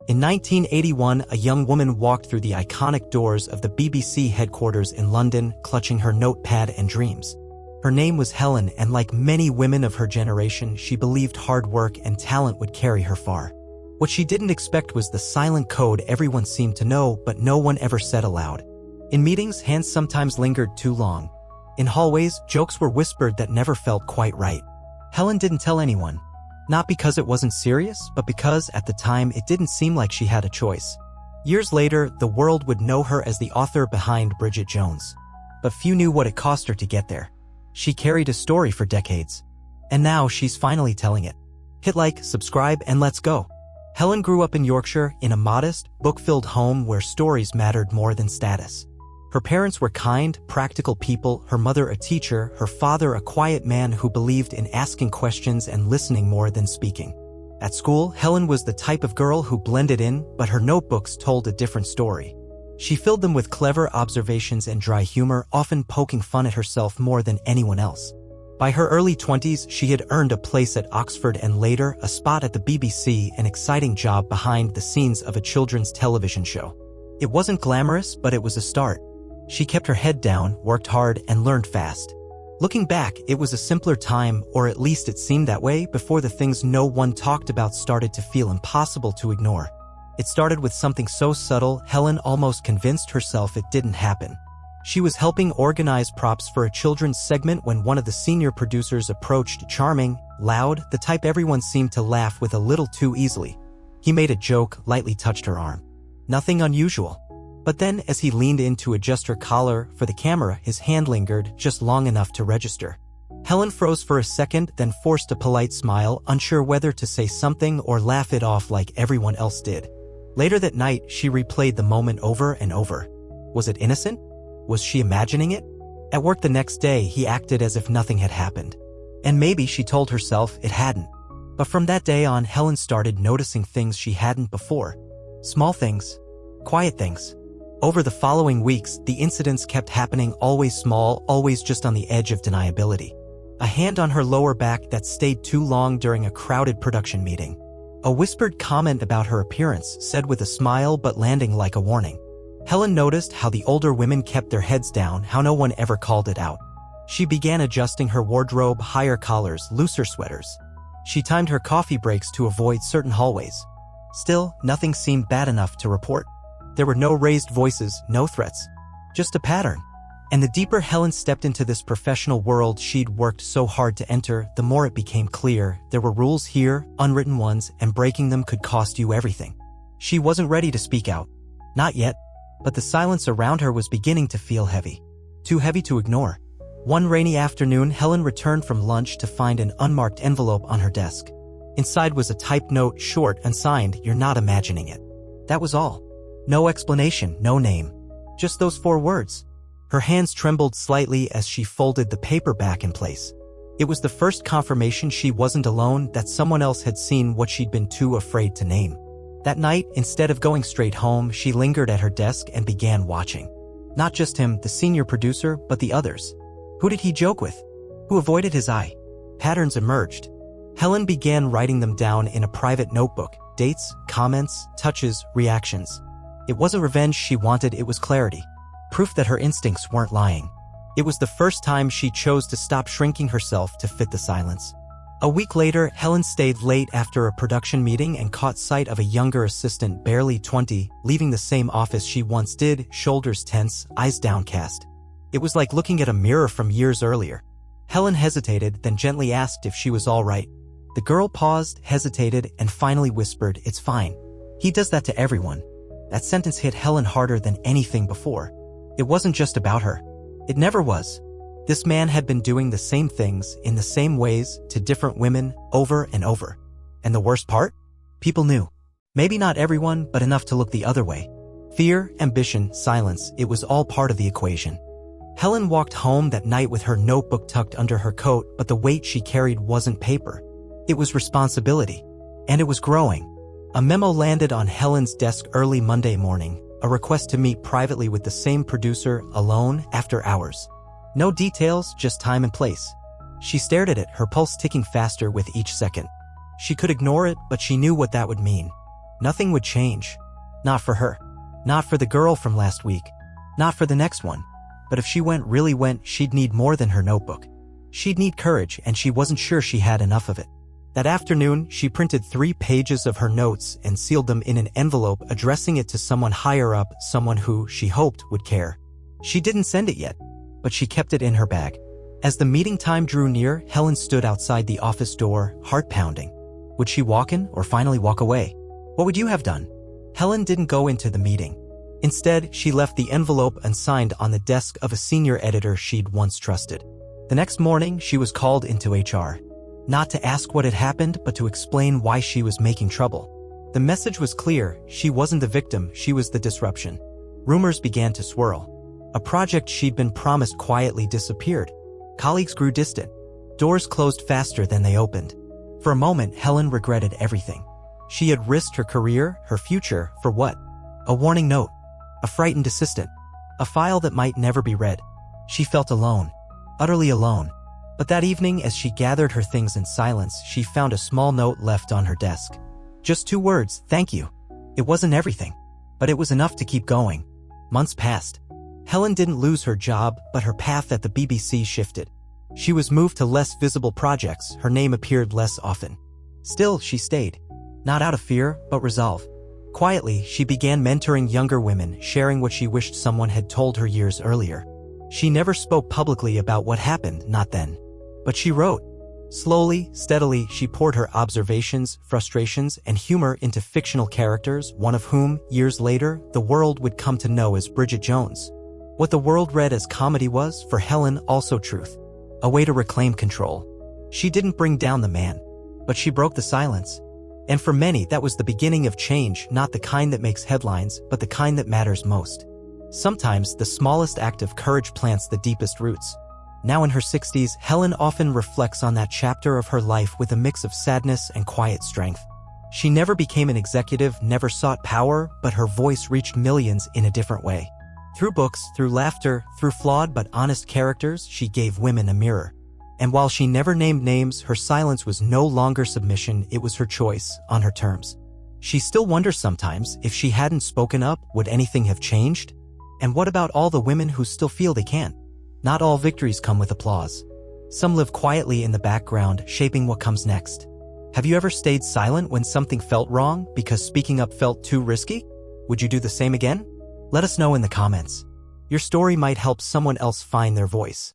In 1981, a young woman walked through the iconic doors of the BBC headquarters in London, clutching her notepad and dreams. Her name was Helen, and like many women of her generation, she believed hard work and talent would carry her far. What she didn't expect was the silent code everyone seemed to know, but no one ever said aloud. In meetings, hands sometimes lingered too long. In hallways, jokes were whispered that never felt quite right. Helen didn't tell anyone. Not because it wasn't serious, but because, at the time, it didn't seem like she had a choice. Years later, the world would know her as the author behind Bridget Jones. But few knew what it cost her to get there. She carried a story for decades. And now she's finally telling it. Hit like, subscribe, and let's go. Helen grew up in Yorkshire, in a modest, book-filled home where stories mattered more than status. Her parents were kind, practical people, her mother a teacher, her father a quiet man who believed in asking questions and listening more than speaking. At school, Helen was the type of girl who blended in, but her notebooks told a different story. She filled them with clever observations and dry humor, often poking fun at herself more than anyone else. By her early 20s, she had earned a place at Oxford and later a spot at the BBC, an exciting job behind the scenes of a children's television show. It wasn't glamorous, but it was a start. She kept her head down, worked hard, and learned fast. Looking back, it was a simpler time, or at least it seemed that way, before the things no one talked about started to feel impossible to ignore. It started with something so subtle, Helen almost convinced herself it didn't happen. She was helping organize props for a children's segment when one of the senior producers approached, charming, loud, the type everyone seemed to laugh with a little too easily. He made a joke, lightly touched her arm. Nothing unusual. But then, as he leaned in to adjust her collar for the camera, his hand lingered just long enough to register. Helen froze for a second, then forced a polite smile, unsure whether to say something or laugh it off like everyone else did. Later that night, she replayed the moment over and over. Was it innocent? Was she imagining it? At work the next day, he acted as if nothing had happened. And maybe she told herself it hadn't. But from that day on, Helen started noticing things she hadn't before. Small things. Quiet things. Over the following weeks, the incidents kept happening, always small, always just on the edge of deniability. A hand on her lower back that stayed too long during a crowded production meeting. A whispered comment about her appearance, said with a smile but landing like a warning. Helen noticed how the older women kept their heads down, how no one ever called it out. She began adjusting her wardrobe, higher collars, looser sweaters. She timed her coffee breaks to avoid certain hallways. Still, nothing seemed bad enough to report. There were no raised voices, no threats. Just a pattern. And the deeper Helen stepped into this professional world she'd worked so hard to enter, the more it became clear there were rules here, unwritten ones, and breaking them could cost you everything. She wasn't ready to speak out. Not yet. But the silence around her was beginning to feel heavy. Too heavy to ignore. One rainy afternoon, Helen returned from lunch to find an unmarked envelope on her desk. Inside was a typed note, short and signed, "You're not imagining it." That was all. No explanation, no name. Just those 4 words. Her hands trembled slightly as she folded the paper back in place. It was the first confirmation she wasn't alone, that someone else had seen what she'd been too afraid to name. That night, instead of going straight home, she lingered at her desk and began watching. Not just him, the senior producer, but the others. Who did he joke with? Who avoided his eye? Patterns emerged. Helen began writing them down in a private notebook. Dates, comments, touches, reactions. It wasn't revenge she wanted, it was clarity. Proof that her instincts weren't lying. It was the first time she chose to stop shrinking herself to fit the silence. A week later, Helen stayed late after a production meeting and caught sight of a younger assistant, barely 20, leaving the same office she once did, shoulders tense, eyes downcast. It was like looking at a mirror from years earlier. Helen hesitated, then gently asked if she was all right. The girl paused, hesitated, and finally whispered, "It's fine. He does that to everyone." That sentence hit Helen harder than anything before. It wasn't just about her. It never was. This man had been doing the same things, in the same ways, to different women, over and over. And the worst part? People knew. Maybe not everyone, but enough to look the other way. Fear, ambition, silence, it was all part of the equation. Helen walked home that night with her notebook tucked under her coat, but the weight she carried wasn't paper. It was responsibility. And it was growing. A memo landed on Helen's desk early Monday morning, a request to meet privately with the same producer, alone, after hours. No details, just time and place. She stared at it, her pulse ticking faster with each second. She could ignore it, but she knew what that would mean. Nothing would change. Not for her. Not for the girl from last week. Not for the next one. But if she really went, she'd need more than her notebook. She'd need courage, and she wasn't sure she had enough of it. That afternoon, she printed 3 pages of her notes and sealed them in an envelope, addressing it to someone higher up, someone who, she hoped, would care. She didn't send it yet, but she kept it in her bag. As the meeting time drew near, Helen stood outside the office door, heart pounding. Would she walk in or finally walk away? What would you have done? Helen didn't go into the meeting. Instead, she left the envelope unsigned on the desk of a senior editor she'd once trusted. The next morning, she was called into HR. Not to ask what had happened, but to explain why she was making trouble. The message was clear: she wasn't the victim, she was the disruption. Rumors began to swirl. A project she'd been promised quietly disappeared. Colleagues grew distant. Doors closed faster than they opened. For a moment, Helen regretted everything. She had risked her career, her future, for what? A warning note. A frightened assistant. A file that might never be read. She felt alone. Utterly alone. But that evening, as she gathered her things in silence, she found a small note left on her desk. Just 2 words: thank you. It wasn't everything, but it was enough to keep going. Months passed. Helen didn't lose her job, but her path at the BBC shifted. She was moved to less visible projects, her name appeared less often. Still, she stayed. Not out of fear, but resolve. Quietly, she began mentoring younger women, sharing what she wished someone had told her years earlier. She never spoke publicly about what happened, not then. But she wrote. Slowly, steadily, she poured her observations, frustrations, and humor into fictional characters, one of whom, years later, the world would come to know as Bridget Jones. What the world read as comedy was, for Helen, also truth. A way to reclaim control. She didn't bring down the man, but she broke the silence. And for many, that was the beginning of change, not the kind that makes headlines, but the kind that matters most. Sometimes, the smallest act of courage plants the deepest roots. Now in her 60s, Helen often reflects on that chapter of her life with a mix of sadness and quiet strength. She never became an executive, never sought power, but her voice reached millions in a different way. Through books, through laughter, through flawed but honest characters, she gave women a mirror. And while she never named names, her silence was no longer submission, it was her choice, on her terms. She still wonders sometimes, if she hadn't spoken up, would anything have changed? And what about all the women who still feel they can't? Not all victories come with applause. Some live quietly in the background, shaping what comes next. Have you ever stayed silent when something felt wrong because speaking up felt too risky? Would you do the same again? Let us know in the comments. Your story might help someone else find their voice.